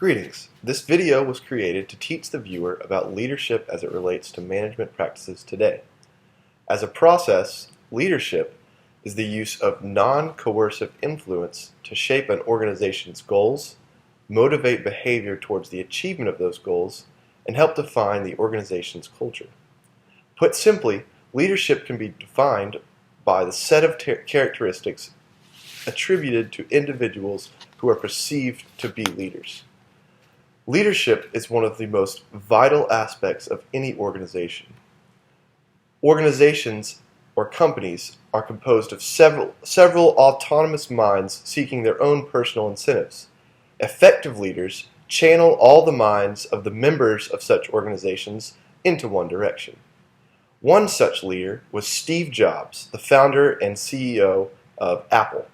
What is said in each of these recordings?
Greetings. This video was created to teach the viewer about leadership as it relates to management practices today. As a process, leadership is the use of non-coercive influence to shape an organization's goals, motivate behavior towards the achievement of those goals, and help define the organization's culture. Put simply, leadership can be defined by the set of characteristics attributed to individuals who are perceived to be leaders. Leadership is one of the most vital aspects of any organization. Organizations or companies are composed of several autonomous minds seeking their own personal incentives. Effective leaders channel all the minds of the members of such organizations into one direction. One such leader was Steve Jobs, the founder and CEO of Apple.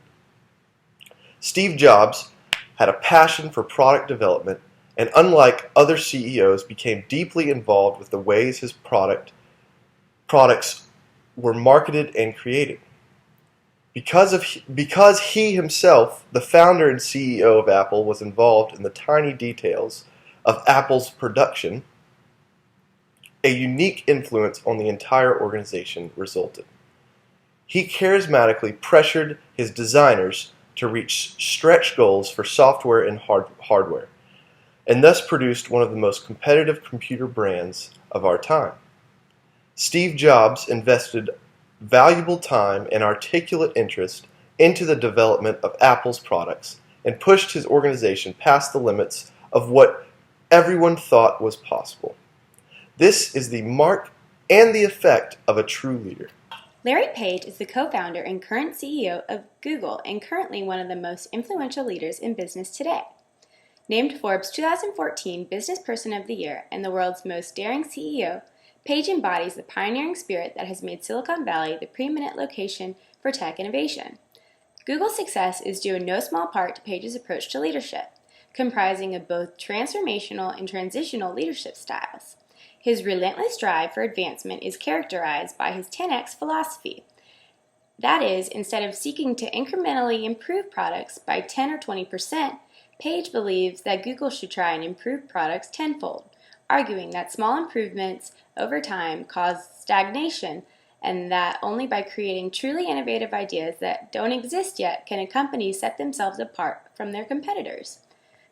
Steve Jobs had a passion for product development and, unlike other CEOs, became deeply involved with the ways his products were marketed and created. Because he himself, the founder and CEO of Apple, was involved in the tiny details of Apple's production, a unique influence on the entire organization resulted. He charismatically pressured his designers to reach stretch goals for software and hardware, and thus produced one of the most competitive computer brands of our time. Steve Jobs invested valuable time and articulate interest into the development of Apple's products and pushed his organization past the limits of what everyone thought was possible. This is the mark and the effect of a true leader. Larry Page is the co-founder and current CEO of Google and currently one of the most influential leaders in business today. Named Forbes' 2014 Business Person of the Year and the world's most daring CEO, Page embodies the pioneering spirit that has made Silicon Valley the preeminent location for tech innovation. Google's success is due in no small part to Page's approach to leadership, comprising of both transformational and transitional leadership styles. His relentless drive for advancement is characterized by his 10x philosophy. That is, instead of seeking to incrementally improve products by 10 or 20%, Page believes that Google should try and improve products tenfold, arguing that small improvements over time cause stagnation and that only by creating truly innovative ideas that don't exist yet can a company set themselves apart from their competitors.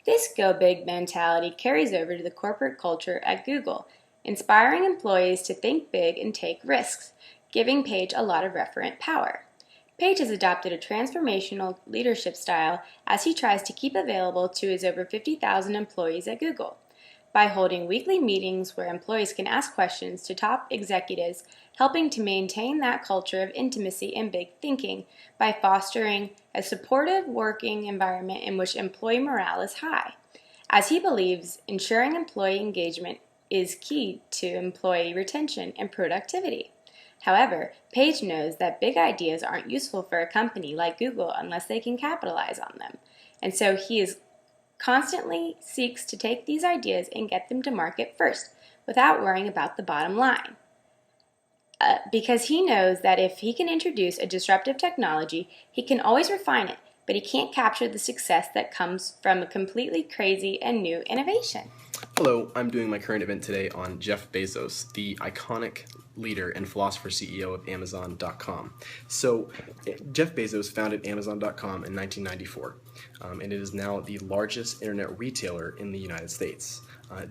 This go big mentality carries over to the corporate culture at Google, inspiring employees to think big and take risks, giving Page a lot of referent power. Page has adopted a transformational leadership style as he tries to keep available to his over 50,000 employees at Google. By holding weekly meetings where employees can ask questions to top executives, helping to maintain that culture of intimacy and big thinking by fostering a supportive working environment in which employee morale is high. As he believes, ensuring employee engagement is key to employee retention and productivity. However, Page knows that big ideas aren't useful for a company like Google unless they can capitalize on them, and so he constantly seeks to take these ideas and get them to market first, without worrying about the bottom line. Because he knows that if he can introduce a disruptive technology, he can always refine it, but he can't capture the success that comes from a completely crazy and new innovation. Hello, I'm doing my current event today on Jeff Bezos, the iconic leader and philosopher CEO of Amazon.com. So, Jeff Bezos founded Amazon.com in 1994, and it is now the largest internet retailer in the United States,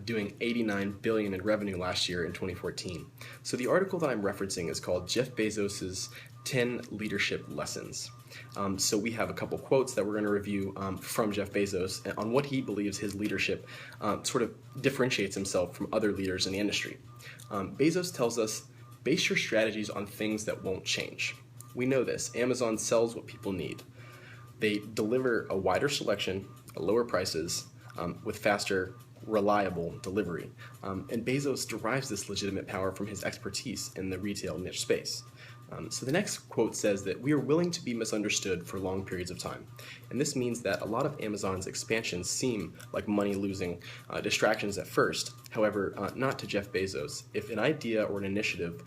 doing $89 billion in revenue last year in 2014. So the article that I'm referencing is called Jeff Bezos' 10 Leadership Lessons. So we have a couple quotes that we're going to review from Jeff Bezos on what he believes his leadership sort of differentiates himself from other leaders in the industry. Bezos tells us, base your strategies on things that won't change. We know this. Amazon sells what people need. They deliver a wider selection at lower prices with faster, reliable delivery. And Bezos derives this legitimate power from his expertise in the retail niche space. So the next quote says that we are willing to be misunderstood for long periods of time. And this means that a lot of Amazon's expansions seem like money-losing distractions at first. However, not to Jeff Bezos. If an idea or an initiative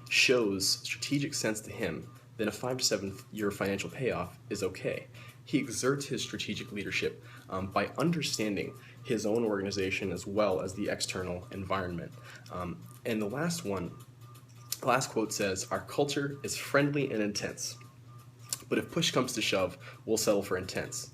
shows strategic sense to him, then a 5 to 7 year financial payoff is okay. He exerts his strategic leadership by understanding his own organization as well as the external environment. And the last quote says, "Our culture is friendly and intense. But if push comes to shove, we'll settle for intense."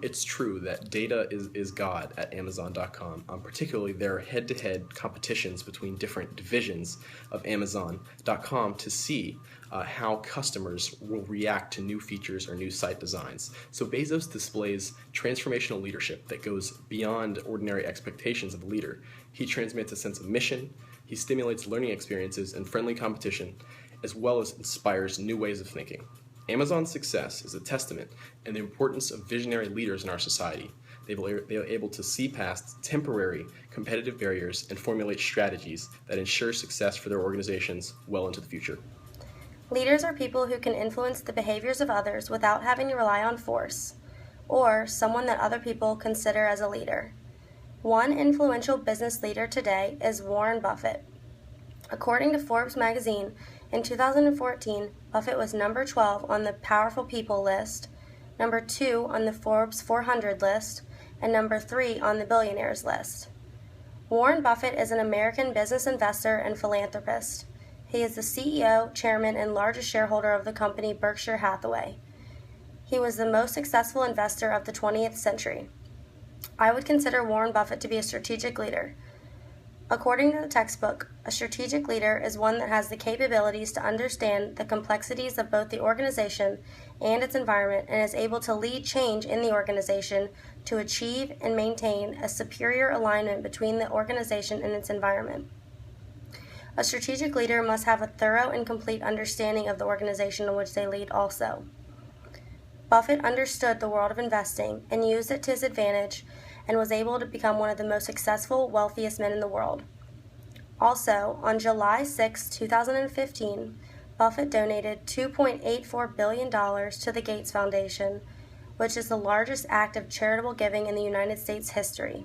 It's true that data is God at Amazon.com. Particularly, there are head-to-head competitions between different divisions of Amazon.com to see how customers will react to new features or new site designs. So Bezos displays transformational leadership that goes beyond ordinary expectations of a leader. He transmits a sense of mission, he stimulates learning experiences and friendly competition, as well as inspires new ways of thinking. Amazon's success is a testament to the importance of visionary leaders in our society. They are able to see past temporary competitive barriers and formulate strategies that ensure success for their organizations well into the future. Leaders are people who can influence the behaviors of others without having to rely on force, or someone that other people consider as a leader. One influential business leader today is Warren Buffett. According to Forbes magazine, in 2014, Buffett was number 12 on the Powerful People list, number 2 on the Forbes 400 list, and number 3 on the Billionaires list. Warren Buffett is an American business investor and philanthropist. He is the CEO, chairman, and largest shareholder of the company Berkshire Hathaway. He was the most successful investor of the 20th century. I would consider Warren Buffett to be a strategic leader. According to the textbook, a strategic leader is one that has the capabilities to understand the complexities of both the organization and its environment and is able to lead change in the organization to achieve and maintain a superior alignment between the organization and its environment. A strategic leader must have a thorough and complete understanding of the organization in which they lead also. Buffett understood the world of investing and used it to his advantage and was able to become one of the most successful, wealthiest men in the world. Also, on July 6, 2015, Buffett donated $2.84 billion to the Gates Foundation, which is the largest act of charitable giving in the United States history.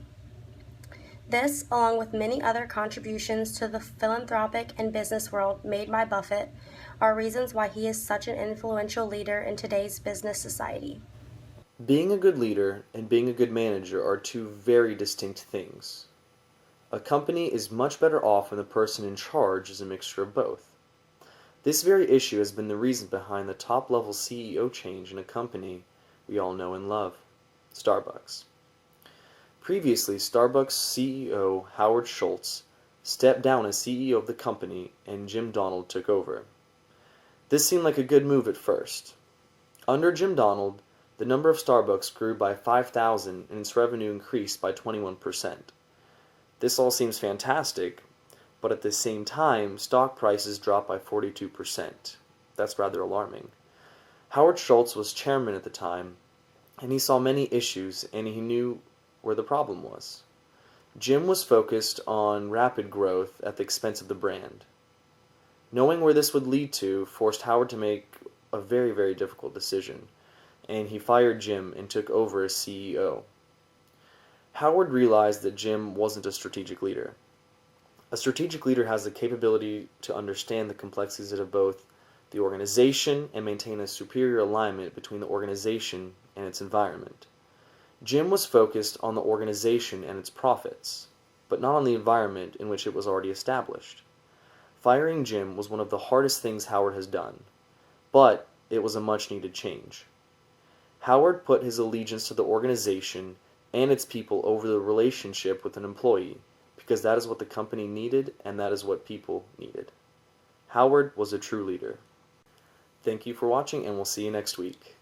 This, along with many other contributions to the philanthropic and business world made by Buffett, are reasons why he is such an influential leader in today's business society. Being a good leader and being a good manager are two very distinct things. A company is much better off when the person in charge is a mixture of both. This very issue has been the reason behind the top-level CEO change in a company we all know and love, Starbucks. Previously, Starbucks CEO Howard Schultz stepped down as CEO of the company and Jim Donald took over. This seemed like a good move at first. Under Jim Donald, the number of Starbucks grew by 5,000 and its revenue increased by 21%. This all seems fantastic, but at the same time, stock prices dropped by 42%. That's rather alarming. Howard Schultz was chairman at the time, and he saw many issues and he knew where the problem was. Jim was focused on rapid growth at the expense of the brand. Knowing where this would lead to forced Howard to make a very, very difficult decision, and he fired Jim and took over as CEO. Howard realized that Jim wasn't a strategic leader. A strategic leader has the capability to understand the complexities of both the organization and maintain a superior alignment between the organization and its environment. Jim was focused on the organization and its profits, but not on the environment in which it was already established. Firing Jim was one of the hardest things Howard has done, but it was a much-needed change. Howard put his allegiance to the organization and its people over the relationship with an employee, because that is what the company needed and that is what people needed. Howard was a true leader. Thank you for watching, and we'll see you next week.